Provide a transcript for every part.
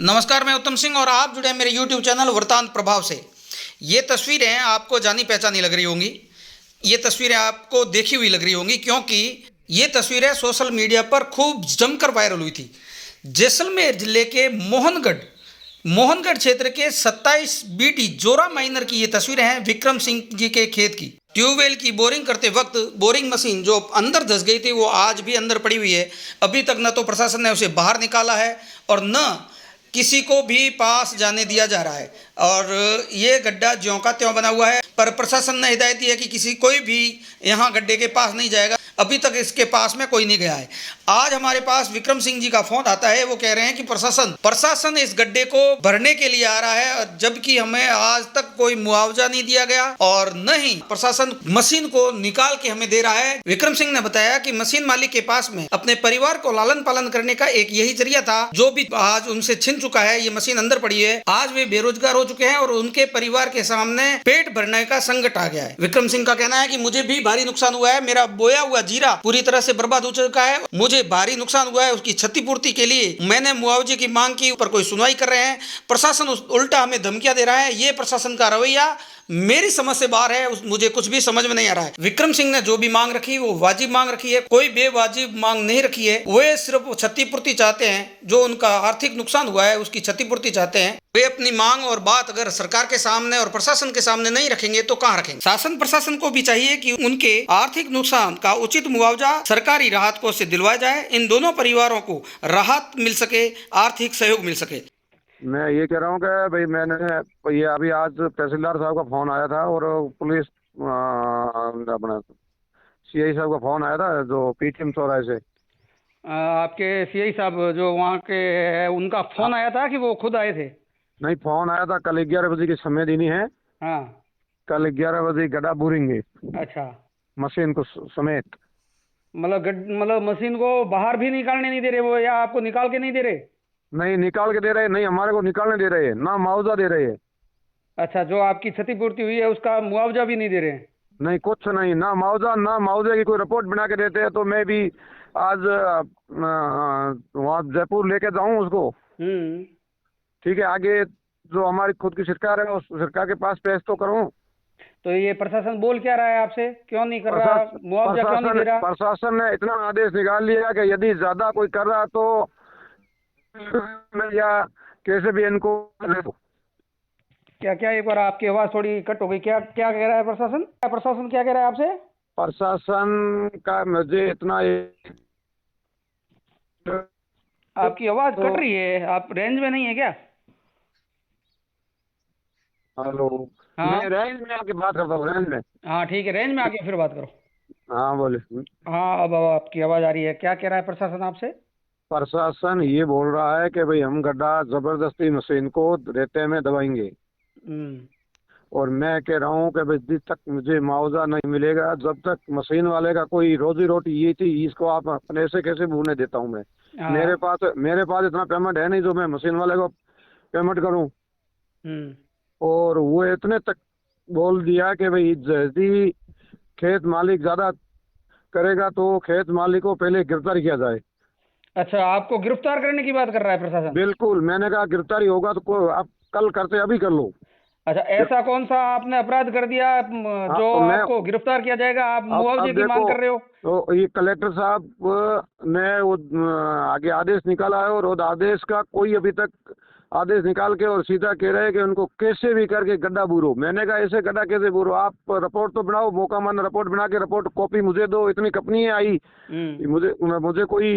नमस्कार, मैं उत्तम सिंह और आप जुड़े हैं मेरे YouTube चैनल वृतांत प्रभाव से। ये तस्वीरें आपको जानी पहचानी लग रही होंगी। ये तस्वीरें आपको देखी हुई लग रही होंगी क्योंकि ये तस्वीरें सोशल मीडिया पर खूब जमकर वायरल हुई थी। जैसलमेर जिले के मोहनगढ़ क्षेत्र के 27 बीटी जोरा माइनर की ये तस्वीरें हैं विक्रम सिंह जी के खेत की। ट्यूबवेल की बोरिंग करते वक्त बोरिंग मशीन जो अंदर धंस गई थी वो आज भी अंदर पड़ी हुई है। अभी तक न तो प्रशासन ने उसे बाहर निकाला है और न किसी को भी पास जाने दिया जा रहा है और ये गड्ढा ज्यों का त्यों बना हुआ है। पर प्रशासन ने हिदायत दी है कि कोई भी यहाँ गड्ढे के पास नहीं जाएगा। अभी तक इसके पास में कोई नहीं गया है। आज हमारे पास विक्रम सिंह जी का फोन आता है। वो कह रहे हैं कि प्रशासन इस गड्ढे को भरने के लिए आ रहा है, जबकि हमें आज तक कोई मुआवजा नहीं दिया गया और न ही प्रशासन मशीन को निकाल के हमें दे रहा है। विक्रम सिंह ने बताया कि मशीन मालिक के पास में अपने परिवार को लालन पालन करने का एक यही जरिया था, जो भी आज उनसे छिन चुका है। ये मशीन अंदर पड़ी है। आज वे बेरोजगार हो चुके हैं और उनके परिवार के सामने पेट भरने का संकट आ गया है। विक्रम सिंह का कहना है कि मुझे भी भारी नुकसान हुआ है। मेरा बोया हुआ जीरा पूरी तरह से बर्बाद हो चुका है। मुझे भारी नुकसान हुआ है। उसकी क्षतिपूर्ति के लिए मैंने मुआवजे की मांग की, पर कोई सुनवाई कर रहे हैं। प्रशासन उल्टा हमें धमकियां दे रहा है। ये प्रशासन का रवैया मेरी समझ से बाहर है। मुझे कुछ भी समझ में नहीं आ रहा है। विक्रम सिंह ने जो भी मांग रखी वो वाजिब मांग रखी है, कोई बेवाजिब मांग नहीं रखी है। वे सिर्फ क्षतिपूर्ति चाहते हैं। जो उनका आर्थिक नुकसान हुआ है उसकी क्षतिपूर्ति चाहते हैं। वे अपनी मांग और बात अगर सरकार के सामने और प्रशासन के सामने नहीं रखेंगे तो कहां रखेंगे। शासन प्रशासन को भी चाहिए कि उनके आर्थिक नुकसान का उचित मुआवजा सरकारी राहत कोष से दिलवाया जाए। इन दोनों परिवारों को राहत मिल सके, आर्थिक सहयोग मिल सके। मैं ये कह रहा हूँ कि भाई मैंने ये अभी आज तहसीलदार साहब का फोन आया था और पुलिस अपना सीआई साहब का फोन आया था, जो पीटीएम चौराहे से। आपके सीआई साहब जो वहाँ के है, उनका फोन आया था कि वो खुद आए थे? नहीं, फोन आया था। कल 11 बजे की समय देनी है। हाँ, कल 11 बजे गड्ढा बोरेंगे अच्छा। मशीन को समेत। मतलब मशीन को बाहर भी निकालने नहीं दे रहे वो, या आपको निकाल के नहीं दे रहे? नहीं निकाल के दे रहे, नहीं हमारे को निकालने दे रहे हैं, ना मुआवजा दे रहे हैं। अच्छा, जो आपकी क्षतिपूर्ति हुई है उसका मुआवजा भी नहीं दे रहे? नहीं, कुछ नहीं, ना मुआवजा ना मुआवजे की कोई रिपोर्ट बना के देते हैं। तो मैं भी आज वहाँ जयपुर लेके जाऊँ उसको। ठीक है, आगे जो हमारी खुद की सरकार है उस सरकार के पास पेश तो करूँ। तो ये प्रशासन बोल क्या रहा है आपसे? क्यों नहीं कर रहा मुआवजा, क्यों नहीं दे रहा? प्रशासन ने इतना आदेश निकाल लिया कि यदि ज्यादा कोई कर रहा तो या कैसे भी इनको क्या क्या, एक बार आपकी आवाज थोड़ी कट हो गई। क्या क्या कह रहा है प्रशासन? प्रशासन क्या कह रहा है आपसे? प्रशासन का मुझे इतना आपकी आवाज कट रही है। आप रेंज में नहीं है क्या? हेलो। हाँ, मैं रेंज में आके बात करता हूँ, रेंज में। हाँ ठीक है, रेंज में आके फिर बात करो। हाँ बोले। हाँ, अब आपकी आवाज आ रही है। क्या कह रहा है प्रशासन आपसे? प्रशासन ये बोल रहा है कि भाई हम गड्ढा जबरदस्ती मशीन को रेते में दबाएंगे। और मैं कह रहा हूँ कि भाई जब तक मुझे मुआवजा नहीं मिलेगा, जब तक मशीन वाले का कोई रोजी रोटी ये थी, इसको आप अपने से कैसे भूलने देता हूँ मैं। मेरे पास इतना पेमेंट है नहीं जो मैं मशीन वाले को पेमेंट करूँ। और वो इतने तक बोल दिया कि भाई यदि खेत मालिक ज्यादा करेगा तो खेत मालिक को पहले गिरफ्तार किया जाए। अच्छा, आपको गिरफ्तार करने की बात कर रहा है प्रशासन? बिल्कुल, मैंने कहा गिरफ्तारी होगा तो आप कल करते अभी कर लो। अच्छा, ऐसा कौन सा आपने अपराध कर दिया जो तो आपको गिरफ्तार किया जाएगा? आप मुआवजे की मांग कर रहे हो? तो ये कलेक्टर साहब ने वो आगे आदेश निकाला है और आदेश का कोई अभी तक आदेश निकाल के और सीधा कह रहे हैं कि उनको कैसे भी करके गड्ढा बूरो। मैंने कहा ऐसे गड्ढा कैसे बूरो? आप रिपोर्ट तो बनाओ, मौका मान रिपोर्ट बना के रिपोर्ट कॉपी मुझे दो। इतनी कंपनी आई, मुझे कोई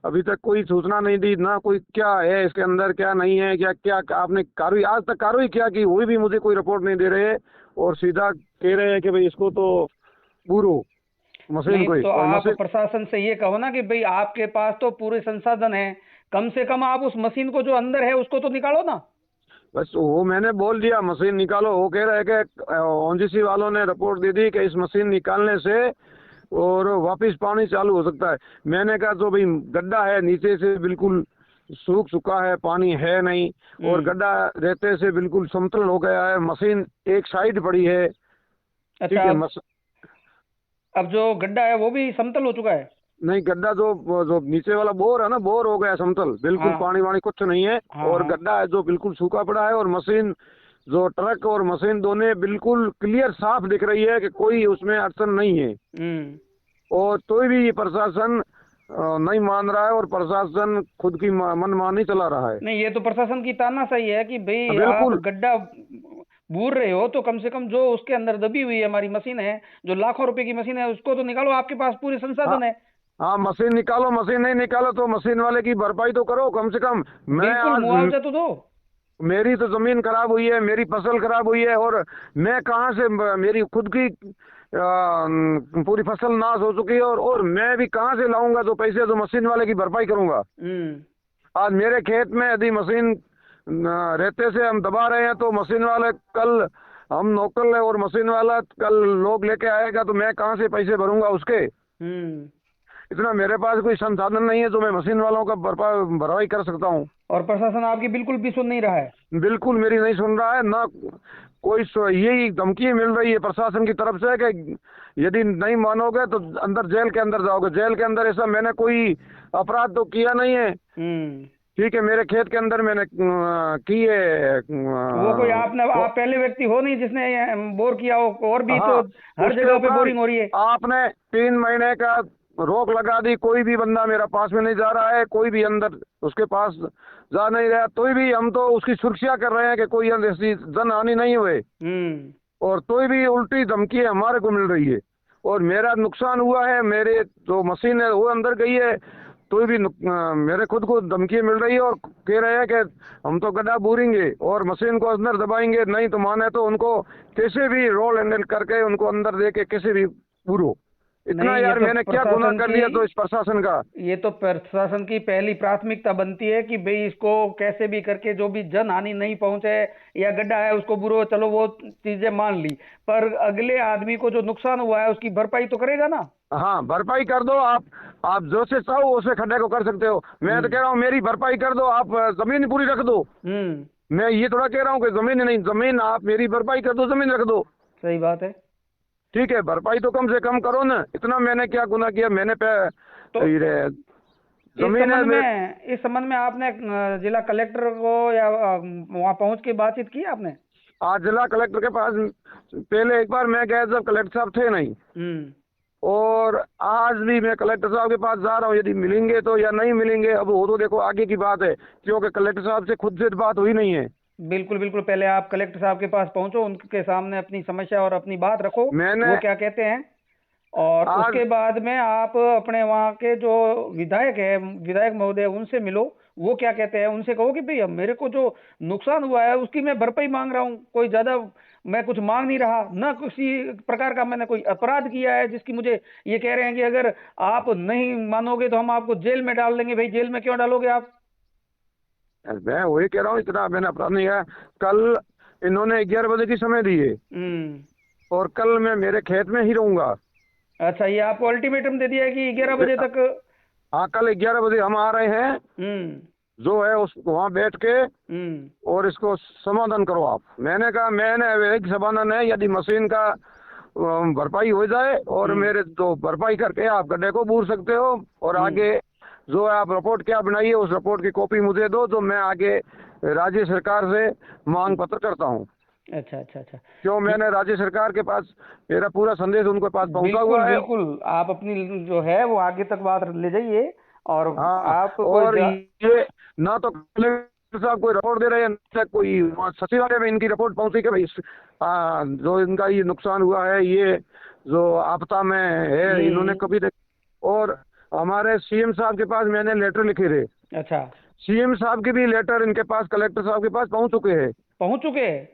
अभी तक कोई सूचना नहीं दी, ना कोई क्या है इसके अंदर, क्या नहीं है, क्या क्या आपने कार्रवाई आज तक कार्रवाई क्या की, वो भी मुझे कोई रिपोर्ट नहीं दे रहे और सीधा कह रहे हैं कि भाई इसको तो बूरो मशीन को। तो आप प्रशासन से ये कहो ना कि भाई आपके पास तो पूरे संसाधन है, कम से कम आप उस मशीन को जो अंदर है उसको तो निकालो ना। बस वो मैंने बोल दिया मशीन निकालो। वो कह रहे हैं कि ओनजीसी वालों ने रिपोर्ट दे दी कि इस मशीन निकालने से और वापस पानी चालू हो सकता है। मैंने कहा जो भाई गड्ढा है नीचे से बिल्कुल सूख चुका है, पानी है नहीं, और गड्ढा रेते से बिल्कुल समतल हो गया है, मशीन एक साइड पड़ी है। अच्छा, अब जो गड्ढा है वो भी समतल हो चुका है? नहीं, गड्ढा जो नीचे वाला बोर है ना, बोर हो गया समतल, बिल्कुल हाँ। पानी वानी कुछ नहीं है। हाँ, और हाँ। गड्ढा है जो बिल्कुल सूखा पड़ा है, और मशीन जो ट्रक और मशीन दोनों बिल्कुल क्लियर साफ दिख रही है कि कोई उसमें अड़चन नहीं है। हम्म। और तो भी ये प्रशासन नहीं मान रहा है, और प्रशासन खुद की मनमानी चला रहा है। नहीं, ये तो प्रशासन की तानाशाही है कि भाई आप बिल्कुल। गड्ढा बूर रहे हो तो कम से कम जो उसके अंदर दबी हुई है हमारी मशीन है, जो लाखों रुपए की मशीन है, उसको तो निकालो, आपके पास पूरे हाँ, संसाधन है। हाँ, मशीन निकालो, मशीन नहीं निकालो तो मशीन वाले की भरपाई तो करो कम से कम। मैं बिल्कुल, आज मुआवजा तो दो। मेरी तो जमीन खराब हुई है, मेरी फसल खराब हुई है, और मैं कहाँ से मेरी खुद की पूरी फसल नाश हो चुकी है, और मैं भी कहाँ से लाऊंगा जो पैसे जो मशीन वाले की भरपाई करूंगा। हम्म। आज मेरे खेत में यदि मशीन रहते से हम दबा रहे हैं, तो मशीन वाले कल, हम नौकर है और मशीन वाला कल लोग लेके आएगा, तो मैं कहाँ से पैसे भरूंगा उसके। हम्म। इतना मेरे पास कोई संसाधन नहीं है जो मैं मशीन वालों का भरपाई कर सकता हूँ। और प्रशासन आपकी बिल्कुल भी सुन नहीं रहा है। बिल्कुल मेरी नहीं सुन रहा है ना। कोई यही धमकी मिल रही है प्रशासन की तरफ से कि यदि नहीं मानोगे तो अंदर, जेल के अंदर जाओगे। जेल के अंदर ऐसा मैंने कोई अपराध तो किया नहीं है। हम्म। ठीक है, मेरे खेत के अंदर मैंने की है वो कोई आप पहले व्यक्ति हो नहीं जिसने ये बोर किया हो, और भी तो हाँ, हर उसके जगह पे उपरांत बोरिंग हो रही है। आपने 3 महीने का रोक लगा दी, कोई भी बंदा मेरा पास में नहीं जा रहा है, कोई भी अंदर उसके पास जा नहीं रहा। तो भी हम तो उसकी सुरक्षा कर रहे हैं कि कोई ऐसी जनहानि नहीं हुए, हम्म। और तो भी उल्टी धमकी हमारे को मिल रही है। और मेरा नुकसान हुआ है, मेरे जो मशीन है वो अंदर गई है, तो भी मेरे खुद को धमकी मिल रही है, और कह रहे हैं कि हम तो गड्ढा बूरेंगे और मशीन को अंदर दबाएंगे, नहीं तो माने तो उनको कैसे भी रोल हैंडल करके उनको अंदर दे के कैसे भी बूरो। इतना नहीं, ये यार तो मैंने क्या गुनाह प्रशासन कर की दिया तो इस प्रशासन का। ये तो प्रशासन की पहली प्राथमिकता बनती है कि भाई इसको कैसे भी करके जो भी जन हानि नहीं पहुंचे, या गड्ढा है उसको बुरो, चलो वो चीजें मान ली, पर अगले आदमी को जो नुकसान हुआ है उसकी भरपाई तो करेगा ना। हाँ, भरपाई कर दो आप जो से चाहो उसे खड्डे को कर सकते हो। मैं तो कह रहा हूँ मेरी भरपाई कर दो, आप जमीन पूरी रख दो। हम्म। मैं ये थोड़ा कह रहा हूँ कि जमीन नहीं, जमीन आप मेरी भरपाई कर दो, जमीन रख दो। सही बात है। ठीक है, भरपाई तो कम से कम करो ना। इतना मैंने क्या गुनाह किया, मैंने तो ये इस जमीन है संबंध में इस संबंध में आपने जिला कलेक्टर को या वहां पहुंच के बातचीत की आपने? आज जिला कलेक्टर के पास पहले एक बार मैं गया जब कलेक्टर साहब थे नहीं, हम्म। और आज भी मैं कलेक्टर साहब के पास जा रहा हूँ। यदि मिलेंगे तो या नहीं मिलेंगे, अब वो तो देखो आगे की बात है, क्योंकि कलेक्टर साहब से खुद से बात हुई नहीं है। बिल्कुल बिल्कुल, पहले आप कलेक्टर साहब के पास पहुंचो, उनके सामने अपनी समस्या और अपनी बात रखो, मैंने वो क्या कहते हैं। और आज उसके बाद में आप अपने वहाँ के जो विधायक है, विधायक महोदय, उनसे मिलो, वो क्या कहते हैं उनसे कहो कि भाई अब मेरे को जो नुकसान हुआ है उसकी मैं भरपाई मांग रहा हूँ, कोई ज्यादा मैं कुछ मांग नहीं रहा, ना किसी प्रकार का मैंने कोई अपराध किया है जिसकी मुझे ये कह रहे हैं कि अगर आप नहीं मानोगे तो हम आपको जेल में डाल देंगे। भाई जेल में क्यों डालोगे आप? मैं वही कह रहा हूँ, इतना मैंने अपराध नहीं किया। कल इन्होंने 11 बजे की समय दी है, हम्म। और कल मैं मेरे खेत में ही रहूंगा। अच्छा, ये आपको अल्टीमेटम दे दिया है कि 11 बजे तक? हाँ, कल 11 बजे हम आ रहे हैं, हम्म। जो है उस वहाँ बैठ के हम्म। और इसको समाधान करो आप। मैंने कहा मैंने एक समाधान है, यदि मशीन का भरपाई हो जाए और मेरे तो भरपाई करके आप गड्ढे को बूर सकते हो, और आगे जो आप रिपोर्ट क्या बनाई है उस रिपोर्ट की कॉपी मुझे दो, तो मैं आगे राज्य सरकार से मांग पत्र करता हूँ। अच्छा अच्छा अच्छा। क्यों, मैंने राज्य सरकार के पास मेरा पूरा संदेश उनके पास पहुंचा बिल्कुल हुआ है। बिल्कुल, आप अपनी जो है वो आगे तक बात ले जाइए। और हाँ, आप और ये ना तो कलेक्टर साहब कोई रिपोर्ट दे रहे हैं, ना कोई वहाँ सचिवालय में इनकी रिपोर्ट पहुंची कि भाई जो इनका ये नुकसान हुआ है, ये जो आपदा में है, इन्होंने कभी और हमारे सीएम साहब के पास मैंने लेटर लिखे थे। अच्छा, सीएम साहब के भी लेटर इनके पास, कलेक्टर साहब के पास पहुंच चुके हैं। पहुंच चुके हैं?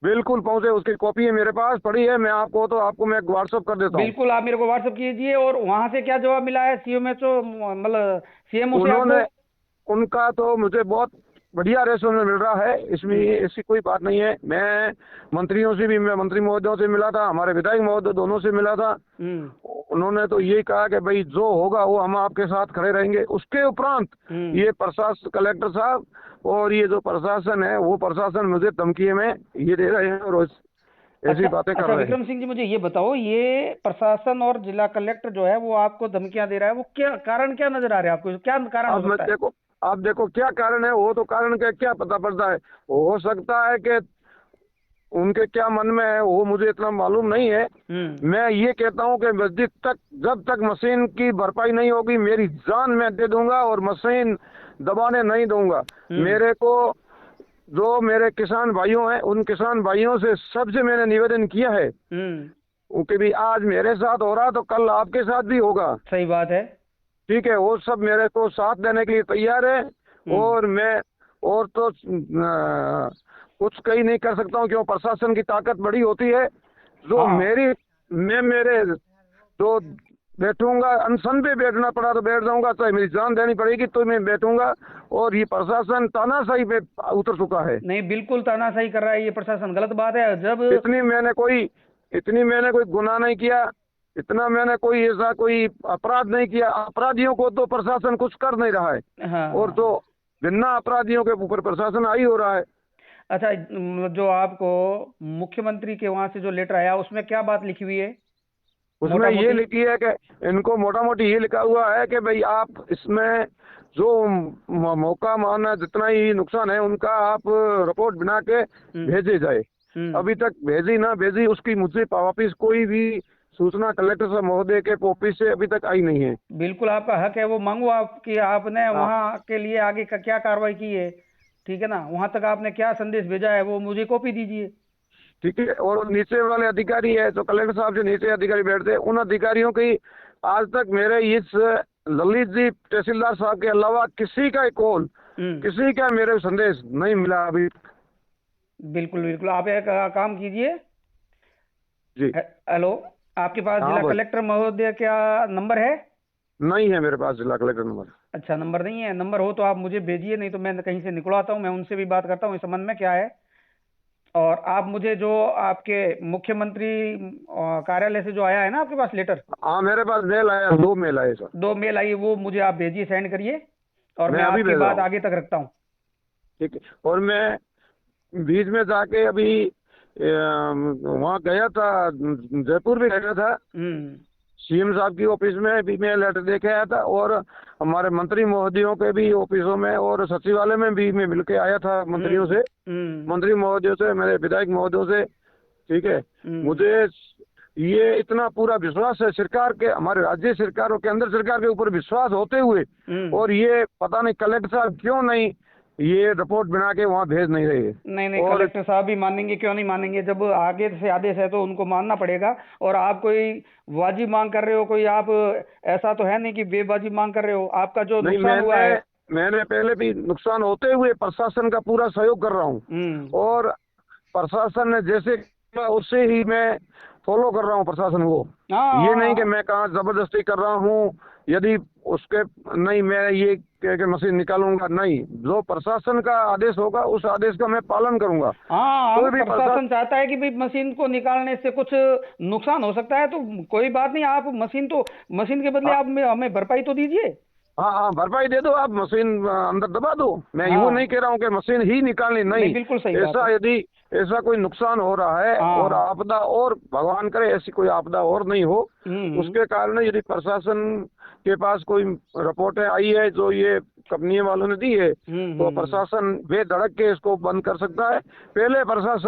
बिल्कुल पहुंचे, उसकी कॉपी है मेरे पास पड़ी है, मैं आपको मैं व्हाट्सअप कर देता हूँ। बिल्कुल, आप मेरे को व्हाट्सएप कीजिए। और वहां से क्या जवाब मिला है सीएमएचओ, मतलब सीएमओ से उन्होंने, आपको? उनका तो मुझे बहुत बढ़िया रेस्पॉन्स मिल रहा है, इसमें ऐसी कोई बात नहीं है। मैं मंत्रियों से भी, मैं मंत्री महोदयों से मिला था, हमारे विधायक महोदय दोनों से मिला था। उन्होंने तो यही कहा कि भाई जो होगा वो हम आपके साथ खड़े रहेंगे। उसके उपरांत ये प्रशासन, कलेक्टर साहब और ये जो प्रशासन है, वो प्रशासन मुझे धमकी में ये दे रहे हैं, और ऐसी बातें कर अच्छा रहे हैं। विक्रम सिंह जी, मुझे ये बताओ, ये प्रशासन और जिला कलेक्टर जो है वो आपको धमकियां दे रहा है, वो क्या कारण क्या नजर आ रहा है आपको, क्या कारण हो अब मैं सकता है? देखो, आप देखो क्या कारण है, वो तो कारण का क्या पता पड़ता है। हो सकता है कि उनके क्या मन में है वो मुझे इतना मालूम नहीं है। मैं ये कहता हूँ कि मस्जिद तक जब तक मशीन की भरपाई नहीं होगी मेरी जान मैं दे दूंगा और मशीन दबाने नहीं दूंगा। मेरे को जो मेरे किसान भाइयों हैं उन किसान भाइयों से सबसे मैंने निवेदन किया है कि भी आज मेरे साथ हो रहा तो कल आपके साथ भी होगा। सही बात है। ठीक है, वो सब मेरे को साथ देने के लिए तैयार है। और मैं और तो कुछ कहीं नहीं कर सकता हूँ, क्यों प्रशासन की ताकत बड़ी होती है। जो हाँ मैं मेरे जो बैठूंगा, अनशन पे बैठना पड़ा तो बैठ जाऊंगा, चाहे मेरी जान देनी पड़ेगी तो मैं बैठूंगा। और ये प्रशासन तानाशाही पे उतर चुका है। नहीं, बिल्कुल तानाशाही कर रहा है ये प्रशासन, गलत बात है। जब इतनी मैंने कोई गुनाह नहीं किया, इतना मैंने कोई ऐसा कोई अपराध नहीं किया। अपराधियों को तो प्रशासन कुछ कर नहीं रहा है, हाँ और तो बिना अपराधियों के ऊपर प्रशासन आई हो रहा है। अच्छा, जो आपको मुख्यमंत्री के वहां से जो लेटर आया उसमें क्या बात लिखी हुई है? उसमें मोटा ये मोटी। लिखी है कि इनको मोटा मोटी ये लिखा हुआ है कि भाई आप इसमें जो मौका माना जितना ही नुकसान है उनका आप रिपोर्ट बना के भेजे जाए। अभी तक भेजी ना भेजी उसकी मुझसे वापिस कोई भी सूचना कलेक्टर साहब महोदय के ऑफिस से अभी तक आई नहीं है। बिल्कुल आपका हक है, वो मांगो आप कि आपने वहां के लिए आगे का क्या कार्रवाई की है, ठीक है ना, वहां तक आपने क्या संदेश भेजा है वो मुझे कॉपी दीजिए। ठीक है, और नीचे वाले अधिकारी है जो कलेक्टर साहब से नीचे अधिकारी बैठते हैं उन अधिकारियों की आज तक मेरे इस ललित जी तहसीलदार साहब के अलावा किसी का कॉल, किसी का मेरे संदेश नहीं मिला अभी। बिल्कुल बिल्कुल, आप एक काम कीजिए। जी हेलो, आपके पास हाँ जिला भाई, कलेक्टर महोदय का नंबर है? नहीं है मेरे पास जिला कलेक्टर नंबर। अच्छा, नंबर नहीं है। नंबर हो तो आप मुझे भेजिए, नहीं तो मैं कहीं से निकलवाता हूँ, मैं उनसे भी बात करता हूँ इस संबंध में क्या है। और आप मुझे जो आपके मुख्यमंत्री कार्यालय से जो आया है ना आपके पास लेटर, हाँ मेरे पास मेल आया, 2 मेल आए सर। 2 मेल आई है, वो मुझे आप भेजिए, सेंड करिए, और मैं मैं अभी आपकी भेज रहा बात हूँ। आगे तक रखता हूँ। ठीक है, और मैं बीच में जाके अभी वहाँ गया था, जयपुर भी गया था। सीएम साहब की ऑफिस में भी मैं लेटर दे के आया था, और हमारे मंत्री महोदयों के भी ऑफिसों में और सचिवालय में भी मैं मिल के आया था मंत्रियों से, मंत्री महोदयों से, मेरे विधायक महोदयों से। ठीक है, मुझे ये इतना पूरा विश्वास है सरकार के, हमारे राज्य सरकार और केंद्र सरकार के ऊपर विश्वास होते हुए, और ये पता नहीं कलेक्टर साहब क्यों नहीं ये रिपोर्ट बना के वहाँ भेज नहीं रहे। नहीं, और कलेक्टर साहब भी मानेंगे, क्यों नहीं मानेंगे, जब आगे से आदेश है तो उनको मानना पड़ेगा। और आप कोई वाजिब मांग कर रहे हो, कोई आप ऐसा तो है नहीं कि बेवाजिब मांग कर रहे हो, आपका जो नहीं, नुकसान हुआ है। मैंने पहले भी नुकसान होते हुए प्रशासन का पूरा सहयोग कर रहा हूँ, और प्रशासन ने जैसे किया उससे ही मैं फॉलो कर रहा हूँ प्रशासन को। ये नहीं कि मैं कहाँ जबरदस्ती कर रहा हूँ, यदि उसके नहीं मैं ये कह के मशीन निकालूंगा, नहीं, जो प्रशासन का आदेश होगा उस आदेश का मैं पालन करूंगा। कोई भी प्रशासन चाहता है कि भाई मशीन को निकालने से कुछ नुकसान हो सकता है, तो कोई बात नहीं, आप मशीन के बदले आप हमें भरपाई तो दीजिए। हाँ हाँ, भरपाई दे दो, आप मशीन अंदर दबा दो। मैं यूँ नहीं कह रहा हूँ कि मशीन ही निकालनी, नहीं, बिल्कुल सही बात ऐसा है। यदि ऐसा कोई नुकसान हो रहा है और आपदा, और भगवान करे ऐसी कोई आपदा और नहीं हो, उसके कारण यदि प्रशासन के पास कोई रिपोर्टें आई है जो ये कंपनी वालों ने दी है, तो प्रशासन बेधड़क के इसको बंद कर सकता है। पहले प्रशासन